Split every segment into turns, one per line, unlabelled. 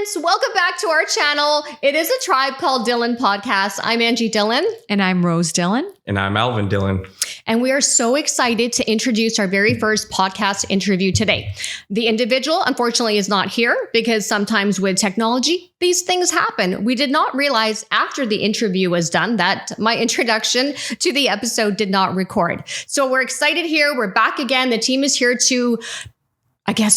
friends. Welcome back to our channel. It is a Tribe Called Dhillon podcast. I'm Angie Dhillon.
And I'm Rose Dhillon.
And I'm Alvin Dhillon.
And we are so excited to introduce our very first podcast interview today. The individual, unfortunately, is not here because sometimes with technology, these things happen. We did not realize after the interview was done that my introduction to the episode did not record. So we're excited here. We're back again. The team is here to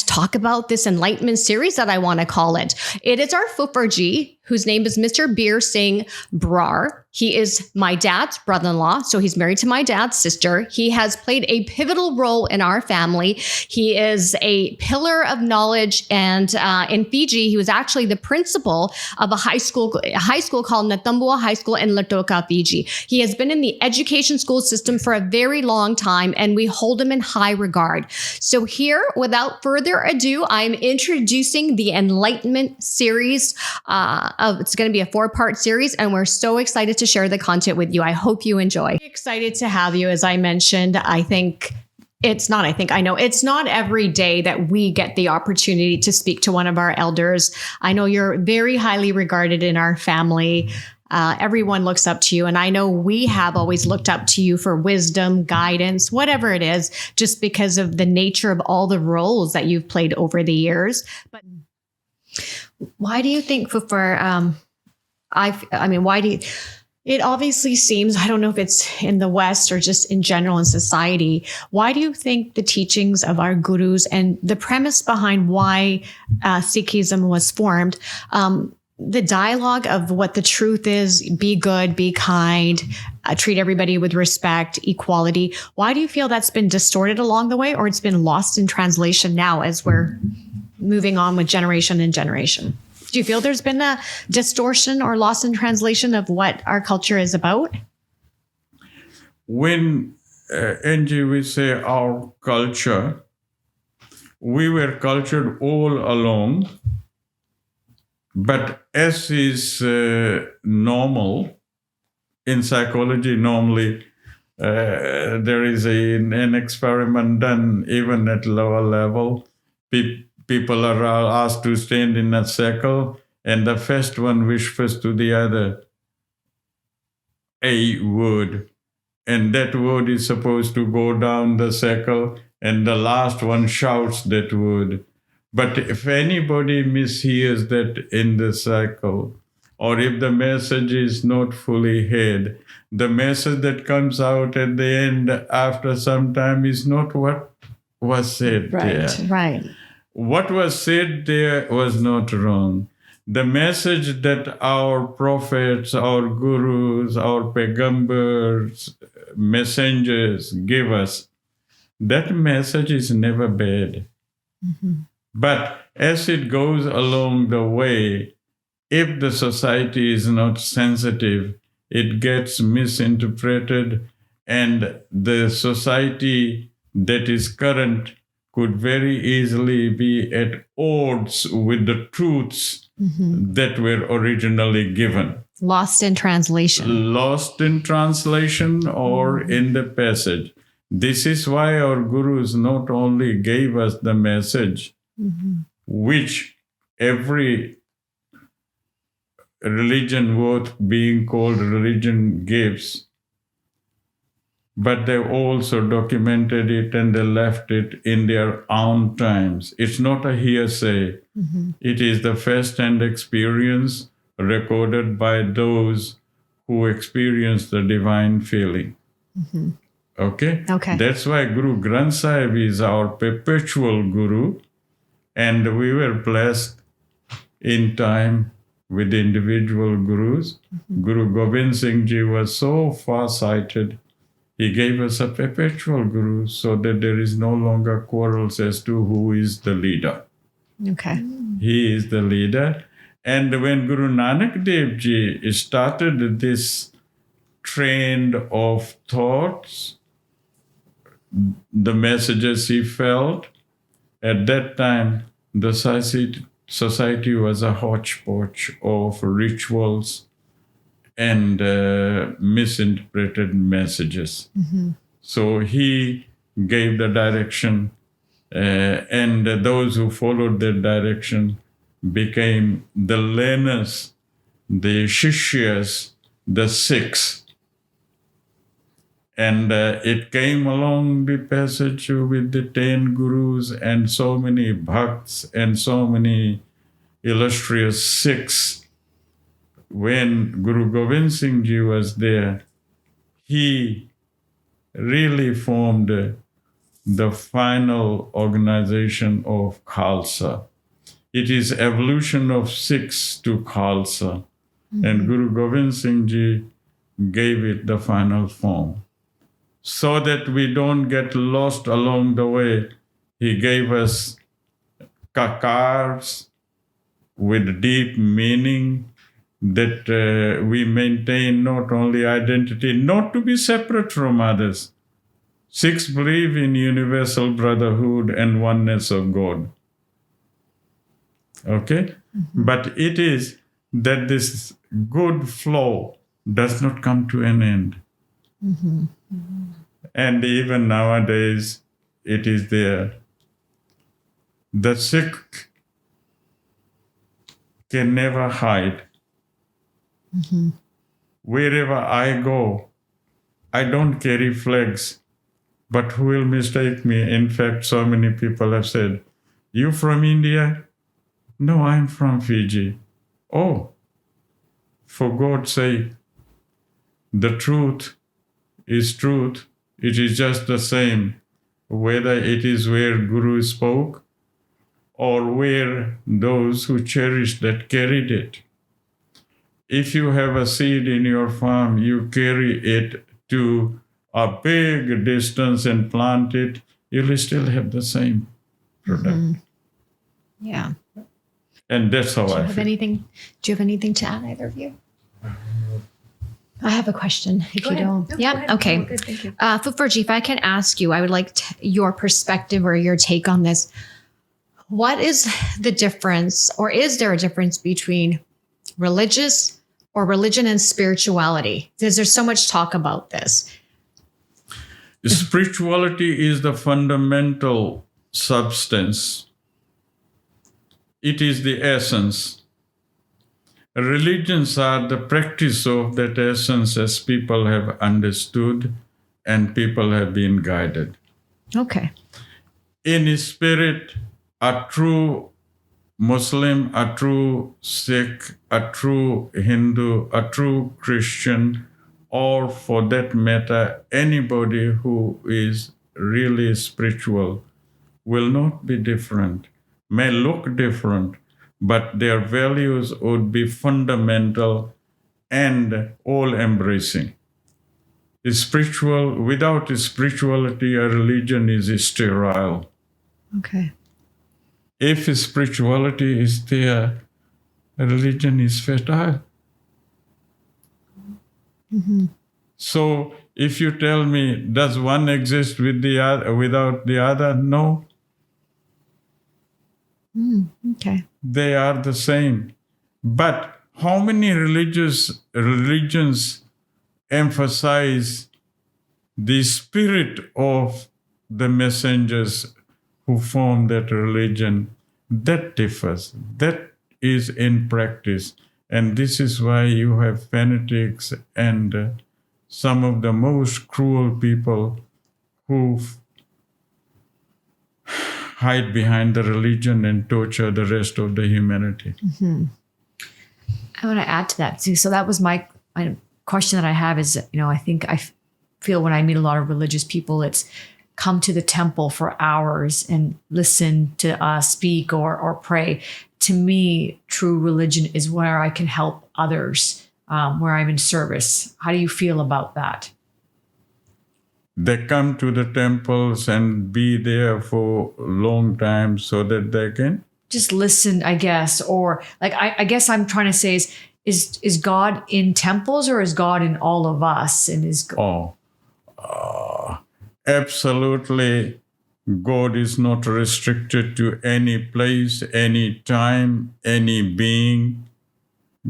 talk about this Enlightenment series that I want to call it. It is our Fufarji, whose name is Mr. Bir Singh Brar. He is my dad's brother-in-law, so he's married to my dad's sister. He has played a pivotal role in our family. He is a pillar of knowledge, and in Fiji, he was actually the principal of a high school called Natumbua High School in Lautoka, Fiji. He has been in the education school system for a very long time, and we hold him in high regard. So here, without further ado, I'm introducing the Enlightenment series. It's going to be a 4-part series, and we're so excited to share the content with you. I hope you enjoy. Excited to have you. As I mentioned, I know it's not every day that we get the opportunity to speak to one of our elders. I know you're very highly regarded in our family. Everyone looks up to you. And I know we have always looked up to you for wisdom, guidance, whatever it is, just because of the nature of all the roles that you've played over the years. But why do you think it obviously seems, I don't know if it's in the West or just in general in society, why do you think the teachings of our gurus and the premise behind why Sikhism was formed, the dialogue of what the truth is, be good, be kind, treat everybody with respect, equality, why do you feel that's been distorted along the way, or it's been lost in translation now as we're moving on with generation and generation? Do you feel there's been a distortion or loss in translation of what our culture is about?
When, Angie, we say our culture, we were cultured all along, but as is normal, in psychology, normally there is an experiment done even at lower level. People are asked to stand in a circle, and the first one whispers to the other a word, and that word is supposed to go down the circle, and the last one shouts that word. But if anybody mishears that in the circle, or if the message is not fully heard, the message that comes out at the end after some time is not what was said there.
Right.
What was said there was not wrong. The message that our prophets, our gurus, our pegambers, messengers give us, that message is never bad. Mm-hmm. But as it goes along the way, if the society is not sensitive, it gets misinterpreted, and the society that is current could very easily be at odds with the truths that were originally given.
Lost in translation.
Lost in translation or in the passage. This is why our gurus not only gave us the message, which every religion worth being called religion gives, but they also documented it and they left it in their own times. It's not a hearsay. Mm-hmm. It is the first-hand experience recorded by those who experience the divine feeling. Mm-hmm. Okay? That's why Guru Granth Sahib is our perpetual guru, and we were blessed in time with individual gurus. Mm-hmm. Guru Gobind Singh Ji was so far-sighted. He gave us a perpetual guru so that there is no longer quarrels as to who is the leader.
Okay.
He is the leader. And when Guru Nanak Dev Ji started this trend of thoughts, the messages he felt, at that time, the society was a hodgepodge of rituals and misinterpreted messages. Mm-hmm. So he gave the direction, and those who followed that direction became the learners, the Shishyas, the Sikhs. And it came along the passage with the 10 gurus and so many bhakts and so many illustrious Sikhs. When Guru Gobind Singh Ji was there, he really formed the final organization of Khalsa. It is evolution of Sikhs to Khalsa. And Guru Gobind Singh Ji gave it the final form. So that we don't get lost along the way, he gave us kakars with deep meaning, that we maintain not only identity, not to be separate from others. Sikhs believe in universal brotherhood and oneness of God. Okay? But it is that this good flow does not come to an end. And even nowadays, it is there. The Sikh can never hide. Wherever I go, I don't carry flags, but who will mistake me? In fact, so many people have said, "You from India?" "No, I'm from Fiji." "Oh, for God's sake, the truth is truth. It is just the same, whether it is where Guru spoke or where those who cherished that carried it. If you have a seed in your farm, you carry it to a big distance and plant it, you'll still have the same product.
Yeah.
And that's how I feel.
Do you have anything to add, either of you? I have a question, if
Go
you
ahead.
don't.
No,
Yeah.
go ahead.
Okay.
Oh, good, thank you.
Fufarji, if I can ask you, I would like your perspective or your take on this. What is the difference, or is there a difference between religion and spirituality? Because there's so much talk about this.
Spirituality is the fundamental substance. It is the essence. Religions are the practice of that essence as people have understood and people have been guided.
Okay.
In spirit, a true Muslim, a true Sikh, a true Hindu, a true Christian, or for that matter, anybody who is really spiritual will not be different, may look different, but their values would be fundamental and all-embracing. Without spirituality, a religion is sterile.
Okay.
If spirituality is there, a religion is fertile. So if you tell me, does one exist with the other, without the other? No.
Okay.
They are the same. But how many religions emphasize the spirit of the messengers who form that religion? That differs. That is in practice. And this is why you have fanatics and some of the most cruel people who hide behind the religion and torture the rest of the humanity.
I want to add to that too. So that was my question that I have is, I feel when I meet a lot of religious people, it's come to the temple for hours and listen to us speak or pray. To me, true religion is where I can help others, where I'm in service. How do you feel about that?
They come to the temples and be there for a long time so that they can
just listen, I guess, or like I guess I'm trying to say is God in temples or is God in all of us? And
absolutely. God is not restricted to any place, any time, any being.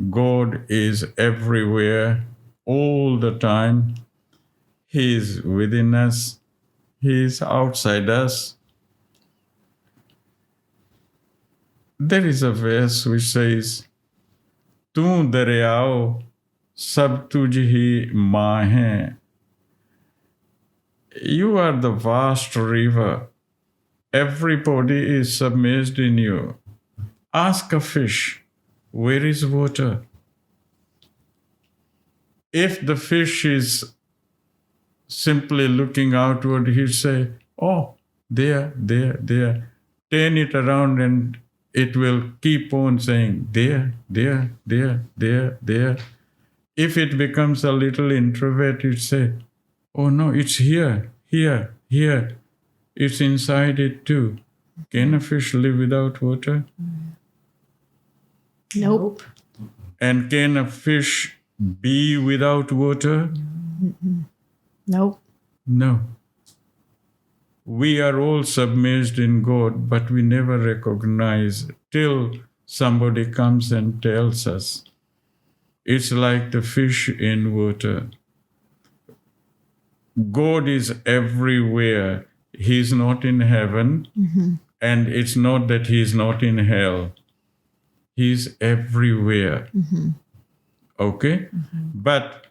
God is everywhere, all the time. He is within us. He is outside us. there is a verse which says, "Tu daryao sab tujh hi maa hai." You are the vast river. Everybody is submerged in you. Ask a fish, where is water? If the fish is simply looking outward, he'd say, "Oh, there, there, there." Turn it around and it will keep on saying, "There, there, there, there, there." If it becomes a little introvert, it'd say, "Oh no, it's here, here, here. It's inside it too." Can a fish live without water?
Nope.
And can a fish be without water?
Nope.
No. We are all submerged in God, but we never recognize till somebody comes and tells us. It's like the fish in water. God is everywhere. He's not in heaven, and it's not that he's not in hell. He's everywhere. Okay? But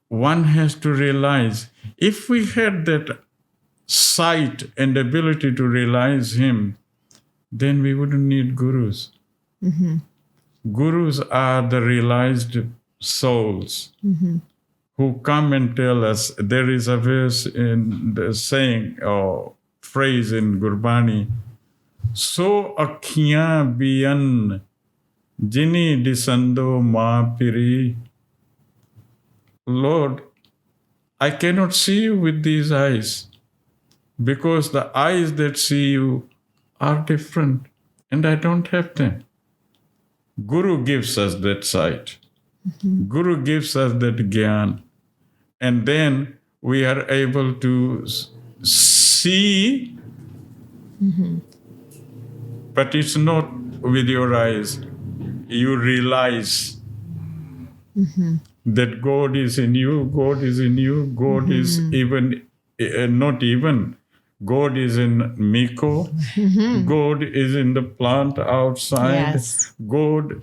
one has to realize, if we had that sight and ability to realize him, then we wouldn't need gurus. Gurus are the realized souls who come and tell us. There is a verse in the saying or phrase in Gurbani, "So akhiyan biyan jini disando ma piri." Lord, I cannot see you with these eyes because the eyes that see you are different and I don't have them. Guru gives us that sight. Guru gives us that gyan. And then we are able to see, but it's not with your eyes. You realize that God is in you, God is in you, God is even, not even, God is in Miko, God is in the plant outside,
Yes.
God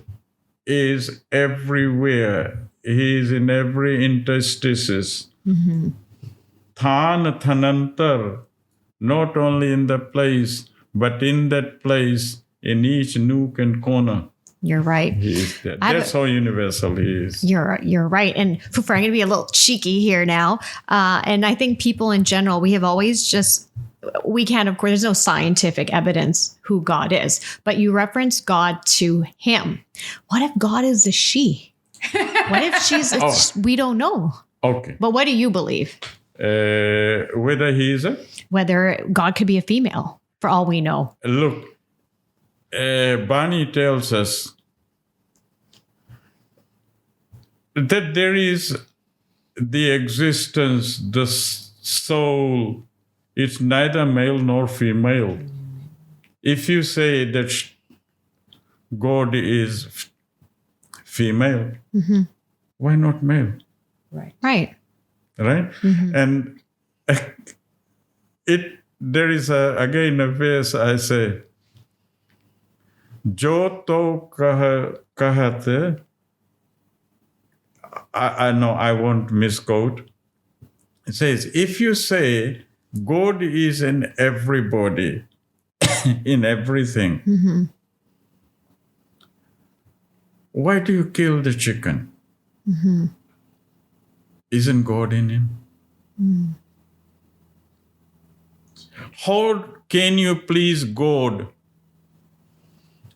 is everywhere. He is in every interstices. Than thanantar, not only in the place, but in that place, in each nook and corner.
You're right.
He is there.
I have
That's how universal he is.
You're right. And Fufa, I'm going to be a little cheeky here now. And I think people in general, we have always just, we can't, of course, there's no scientific evidence who God is, but you reference God to him. What if God is a she? What if she's, we don't know.
Okay.
But what do you believe?
Whether he is a?
Whether God could be a female, for all we know.
Look, Bani tells us that there is the existence, the soul. It's neither male nor female. If you say that God is female, why not male?
Right.
Right.
Right? And there is again a verse I say, "Jo to kahate," I know I won't misquote. It says, if you say God is in everybody, in everything, why do you kill the chicken? Isn't God in him? How can you please God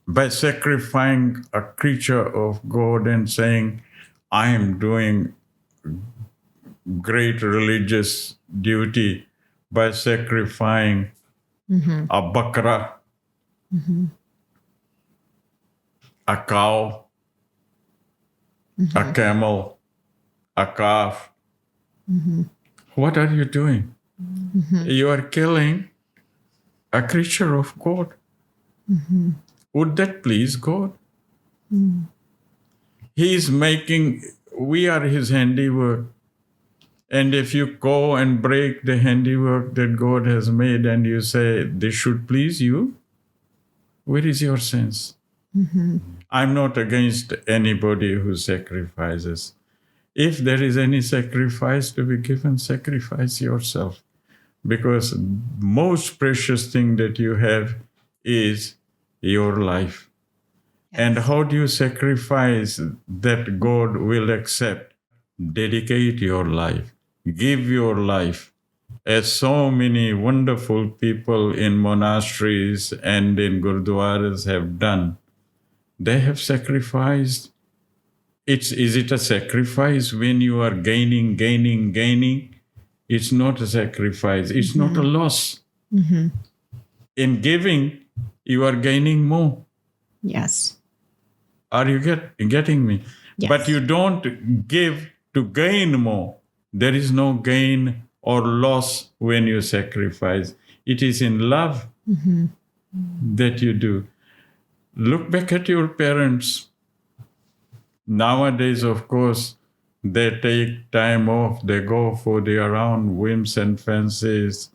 by sacrificing a creature of God and saying, I am doing great religious duty by sacrificing a bakra, a cow, a camel, a calf? What are you doing? You are killing a creature of God. Would that please God? He is making, we are his handiwork. And if you go and break the handiwork that God has made and you say, this should please you, where is your sense? I'm not against anybody who sacrifices. If there is any sacrifice to be given, sacrifice yourself. Because most precious thing that you have is your life. And how do you sacrifice that God will accept? Dedicate your life. Give your life. As so many wonderful people in monasteries and in gurdwaras have done, they have sacrificed. Is it a sacrifice when you are gaining? It's not a sacrifice. It's not a loss. In giving, you are gaining more.
Yes.
Are you getting me?
Yes.
But you don't give to gain more. There is no gain or loss when you sacrifice. It is in love that you do. Look back at your parents. Nowadays, of course, they take time off. They go for their own whims and fancies.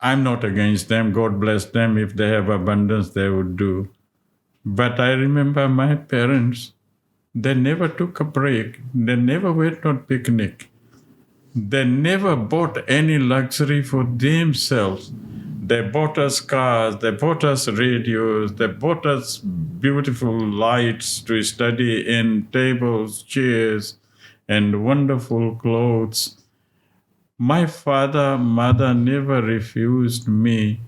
I'm not against them. God bless them. If they have abundance, they would do. But I remember my parents, they never took a break. They never went on picnic. They never bought any luxury for themselves. They bought us cars, they bought us radios, they bought us beautiful lights to study in, tables, chairs, and wonderful clothes. My father, mother never refused me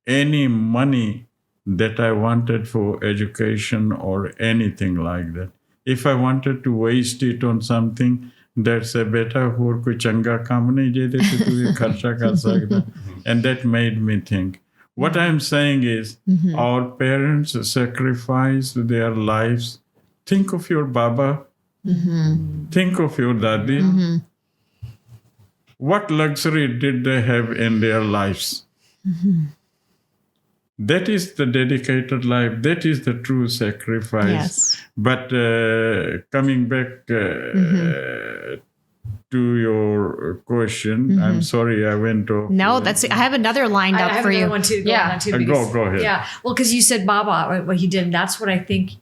any money that I wanted for education or anything like that. If I wanted to waste it on something, that's a better ਹੋਰ ਕੋਈ ਚੰਗਾ ਕੰਮ ਨਹੀਂ ਜਿਹਦੇ ਤੇ ਤੂੰ ਖਰਚਾ ਕਰ ਸਕਦਾ. And that made me think. What I'm saying is, our parents sacrificed their lives. Think of your Baba. Think of your Dadi. What luxury did they have in their lives? That is the dedicated life. That is the true sacrifice.
Yes.
But coming back to your question, I'm sorry I went off.
No, I have another lined up
I have
for you.
another one too.
Go ahead.
Yeah. Well, because you said Baba, right, what he did, and that's what I think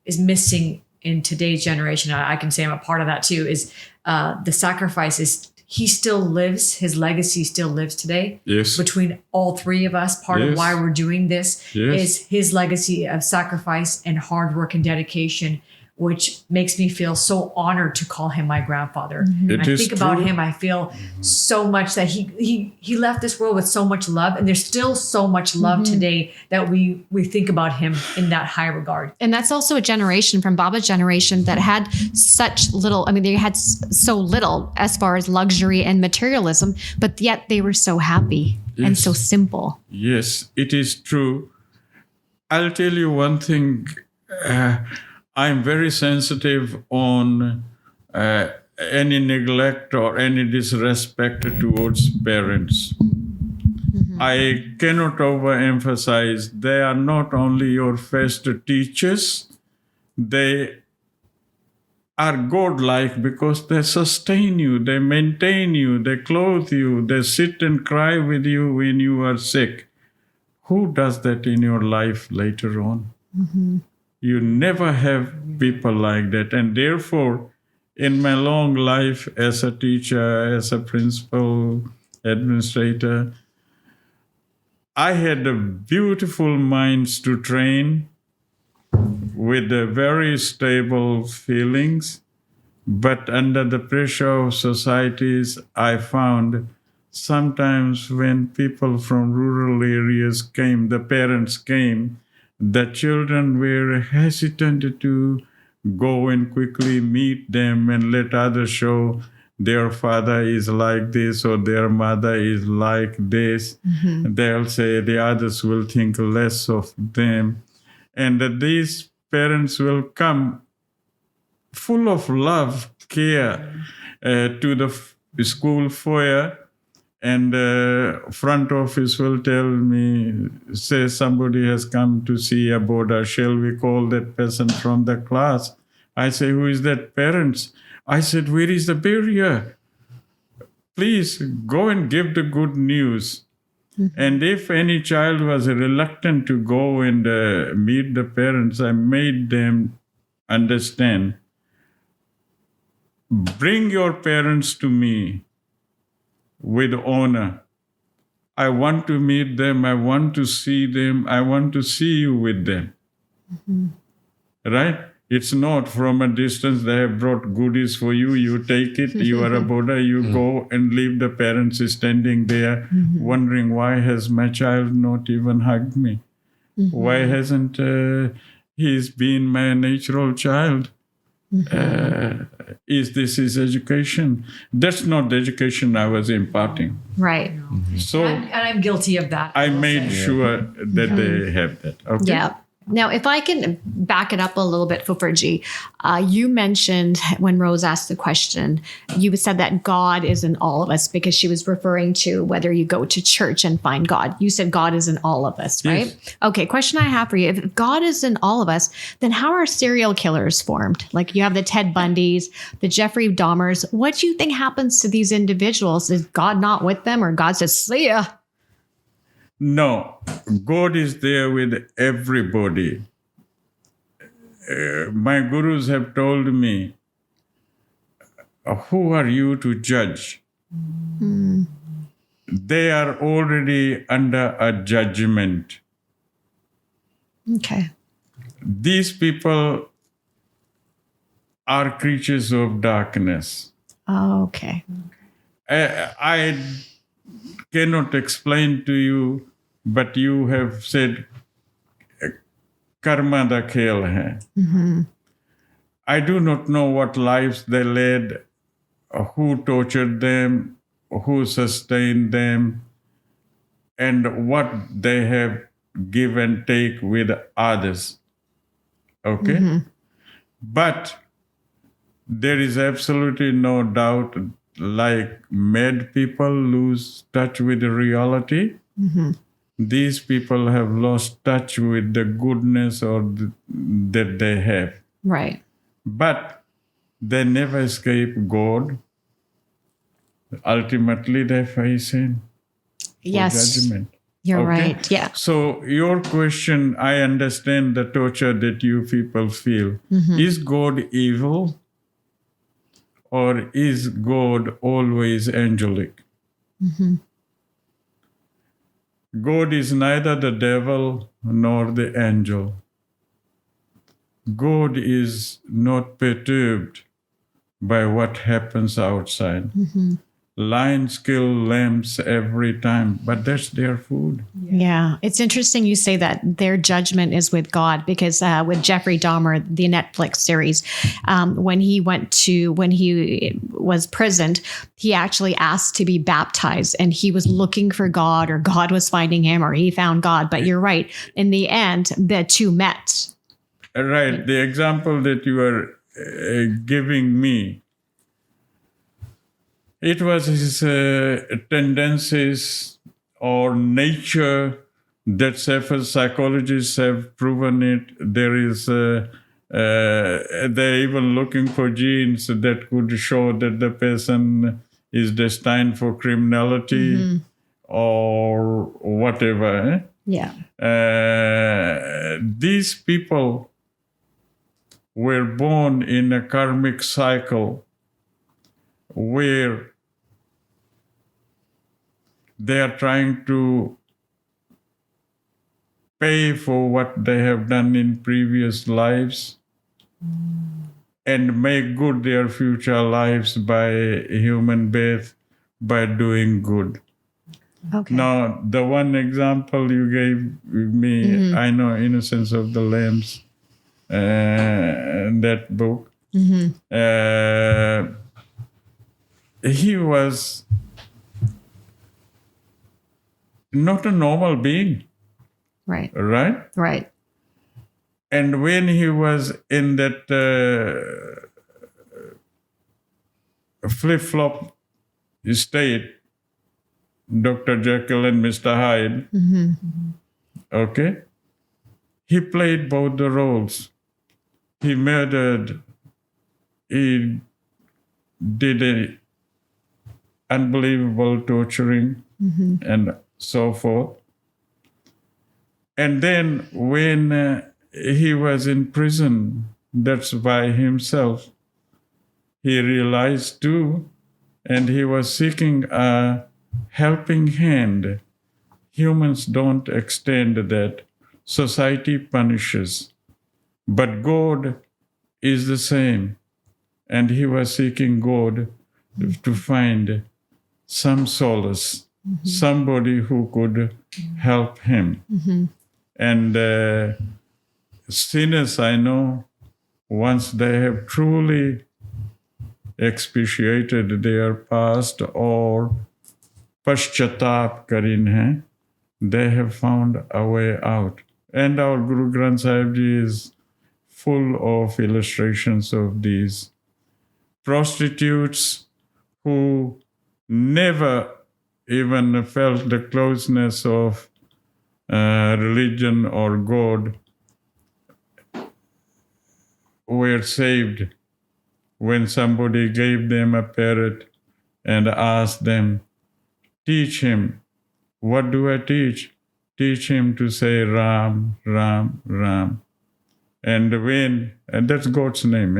is missing in today's generation. I can say I'm a part of that too, is the sacrifices. He still lives, his legacy still lives today.
Yes.
Between all three of us, part of why we're doing this is his legacy of sacrifice and hard work and dedication, which makes me feel so honored to call him my grandfather. When I think about him, I feel so much that he left this world with so much love, and there's still so much love today that we think about him in that high regard.
And that's also a generation from Baba's generation that had such little, they had so little as far as luxury and materialism, but yet they were so happy and so simple.
Yes, it is true. I'll tell you one thing. I'm very sensitive on any neglect or any disrespect towards parents. I cannot overemphasize, they are not only your first teachers, they are godlike because they sustain you, they maintain you, they clothe you, they sit and cry with you when you are sick. Who does that in your life later on? You never have people like that. And therefore, in my long life as a teacher, as a principal, administrator, I had beautiful minds to train with very stable feelings. But under the pressure of societies, I found sometimes when people from rural areas came, the parents came, the children were hesitant to go and quickly meet them and let others show their father is like this or their mother is like this. They'll say the others will think less of them. And that these parents will come full of love, care to the school foyer. And front office will tell me, say somebody has come to see about us. Shall we call that person from the class? I say, who is that? Parents. I said, where is the barrier? Please go and give the good news. And if any child was reluctant to go and meet the parents, I made them understand, bring your parents to me with honor. I want to meet them. I want to see them. I want to see you with them. Right? It's not from a distance. They have brought goodies for you. You take it. You are a Buddha. You go and leave the parents standing there wondering, why has my child not even hugged me? Why hasn't he's been my natural child? Is this his education? That's not the education I was imparting.
Right.
So
And I'm guilty of that.
I made sure that they have that. Okay.
Yeah. Now, if I can back it up a little bit, Fuferji, you mentioned when Rose asked the question, you said that God is in all of us because she was referring to whether you go to church and find God. You said God is in all of us, right?
Yes.
Okay, question I have for you. If God is in all of us, then how are serial killers formed? Like you have the Ted Bundys, the Jeffrey Dahmers. What do you think happens to these individuals? Is God not with them or God says, see ya?
No, God is there with everybody. My gurus have told me, who are you to judge? They are already under a judgment.
Okay.
These people are creatures of darkness.
Oh, okay.
I cannot explain to you, but you have said karma da khel hai. I do not know what lives they led, who tortured them, who sustained them, and what they have give and take with others. Okay? But there is absolutely no doubt, like mad people lose touch with the reality. These people have lost touch with the goodness that they have.
Right.
But they never escape God. Ultimately, they face Him for
Yes.
judgment.
You're
Okay?
right. Yeah.
So your question, I understand the torture that you people feel. Is God evil? Or is God always angelic? God is neither the devil nor the angel. God is not perturbed by what happens outside. Lions kill lambs every time, but that's their food.
Yeah. It's interesting you say that their judgment is with God because with Jeffrey Dahmer, the Netflix series, when he was prisoned, he actually asked to be baptized and he was looking for God or God was finding him or he found God. But you're right. In the end, the two met.
Right. The example that you are giving me, it was his tendencies or nature that several psychologists have proven it. There is, they're even looking for genes that could show that the person is destined for criminality or whatever.
Yeah.
These people were born in a karmic cycle where they are trying to pay for what they have done in previous lives and make good their future lives by human birth by doing good.
Okay.
Now, the one example you gave me, I know Innocence of the Lambs, that book. He was not a normal being,
Right.
right?
Right.
And when he was in that flip-flop state, Dr. Jekyll and Mr. Hyde, okay, he played both the roles. He murdered, he did a unbelievable torturing and so forth. And then when he was in prison, that's by himself, he realized too, and he was seeking a helping hand. Humans don't extend that. Society punishes. But God is the same. And he was seeking God to find some solace, somebody who could help him. And sinners, I know, once they have truly expiated their past or paschatap karin hai, they have found a way out. And our Guru Granth Sahib Ji is full of illustrations of these. Prostitutes who never even felt the closeness of religion or God were saved when somebody gave them a parrot and asked them, teach him. What do I teach? Teach him to say Ram, Ram, Ram. And that's God's name.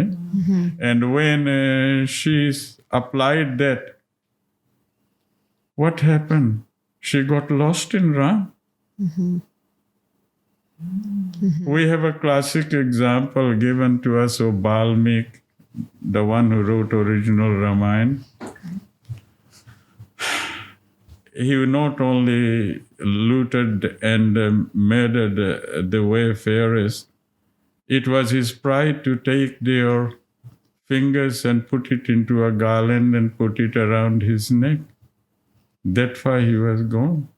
And when she applied that, what happened? She got lost in Ram. We have a classic example given to us of Balmik, the one who wrote original Ramayana. He not only looted and murdered the wayfarers, it was his pride to take their fingers and put it into a garland and put it around his neck. That far he was gone.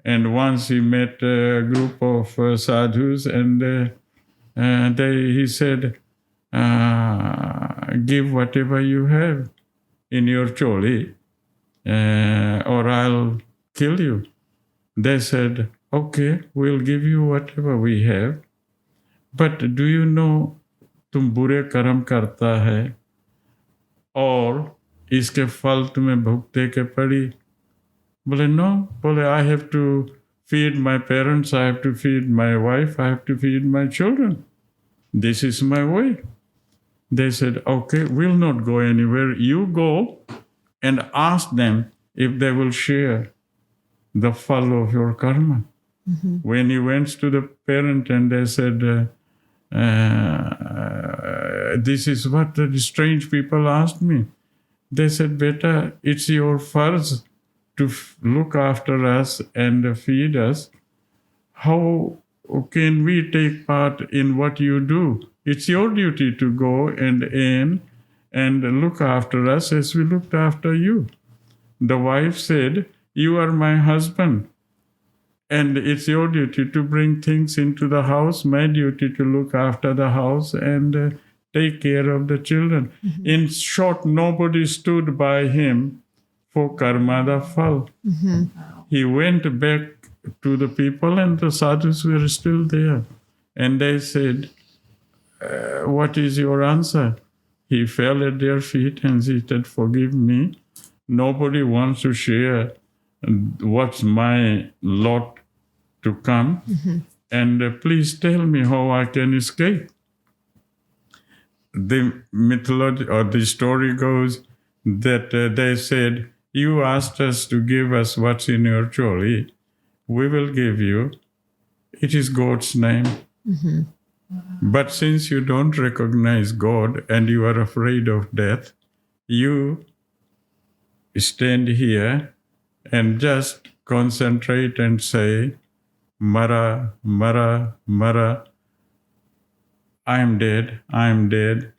And once he met a group of sadhus and he said, give whatever you have in your choli or I'll kill you. They said, okay, we'll give you whatever we have. But do you know तुम बुरे कर्म करता है और इसके फल तुम्हें भुगते के पड़ी? बोले no. बोले I have to feed my parents, I have to feed my wife, I have to feed my children. This is my way. They said, okay, we'll not go anywhere. You go and ask them if they will share the fall of your karma. When he went to the parent and they said, this is what the strange people asked me. They said, beta, it's your farz to look after us and feed us. How can we take part in what you do? It's your duty to go and earn and look after us as we looked after you. The wife said, you are my husband, and it's your duty to bring things into the house, my duty to look after the house and take care of the children. In short, nobody stood by him for karma da phal. He went back to the people and the sadhus were still there. And they said, what is your answer? He fell at their feet and he said, forgive me. Nobody wants to share what's my lot to come. And please tell me how I can escape. The mythology or the story goes that they said, you asked us to give us what's in your choli. We will give you. It is God's name. But since you don't recognize God and you are afraid of death, you stand here and just concentrate and say, Mara, Mara, Mara. I'm dead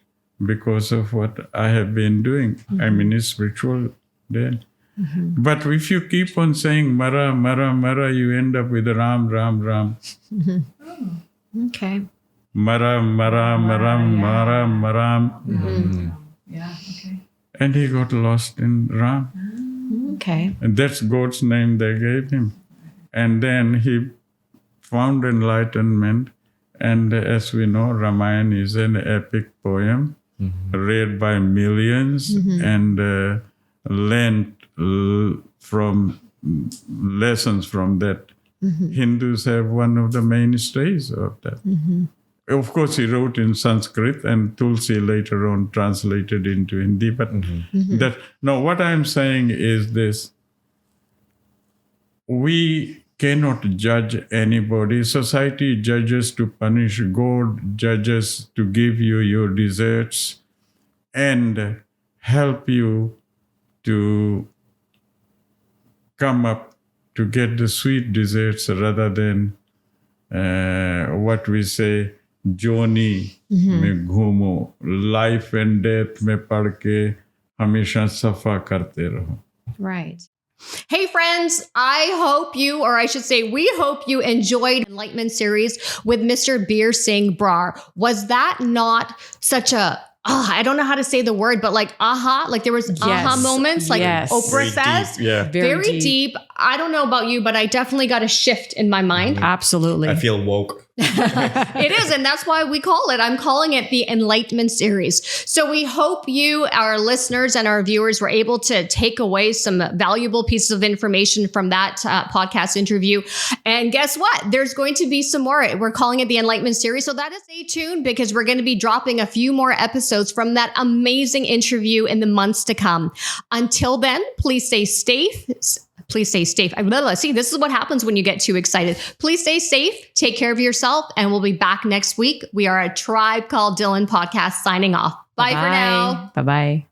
because of what I have been doing. I'm in a spiritual dead. But if you keep on saying Mara, Mara, Mara, you end up with Ram, Ram, Ram.
Okay.
Mara, Mara, Maram, Mara, Maram.
Yeah, okay.
And he got lost in Ram.
Okay.
And that's God's name they gave him. And then he found enlightenment. And as we know, Ramayana is an epic poem read by millions and learned from lessons from that. Hindus have one of the mainstays of that. Of course, he wrote in Sanskrit, and Tulsi later on translated into Hindi. But that now, what I'm saying is this: we cannot judge anybody. Society judges to punish. God judges to give you your desserts and help you to come up to get the sweet desserts rather than what we say, Joni में घूमो, life and death में पढ़ के हमेशा सफा करते रहो.
Right. Hey friends, I hope you, or I should say, we hope you enjoyed Enlightenment series with Mr. Bir Singh Brar. Was that not such a, I don't know how to say the word, but like aha, like there was aha moments, like Oprah says.
Deep, yeah.
Very deep. I don't know about you, but I definitely got a shift in my mind.
Absolutely.
I feel woke.
It is. And that's why we call it, I'm calling it the Enlightenment series. So we hope you, our listeners and our viewers, were able to take away some valuable pieces of information from that podcast interview. And guess what? There's going to be some more. We're calling it the Enlightenment series. So that is, stay tuned because we're going to be dropping a few more episodes from that amazing interview in the months to come. Until then, please stay safe. Please stay safe. See, this is what happens when you get too excited. Please stay safe. Take care of yourself. And we'll be back next week. We are a Tribe Called Dhillon podcast signing off. Bye for now.
Bye-bye.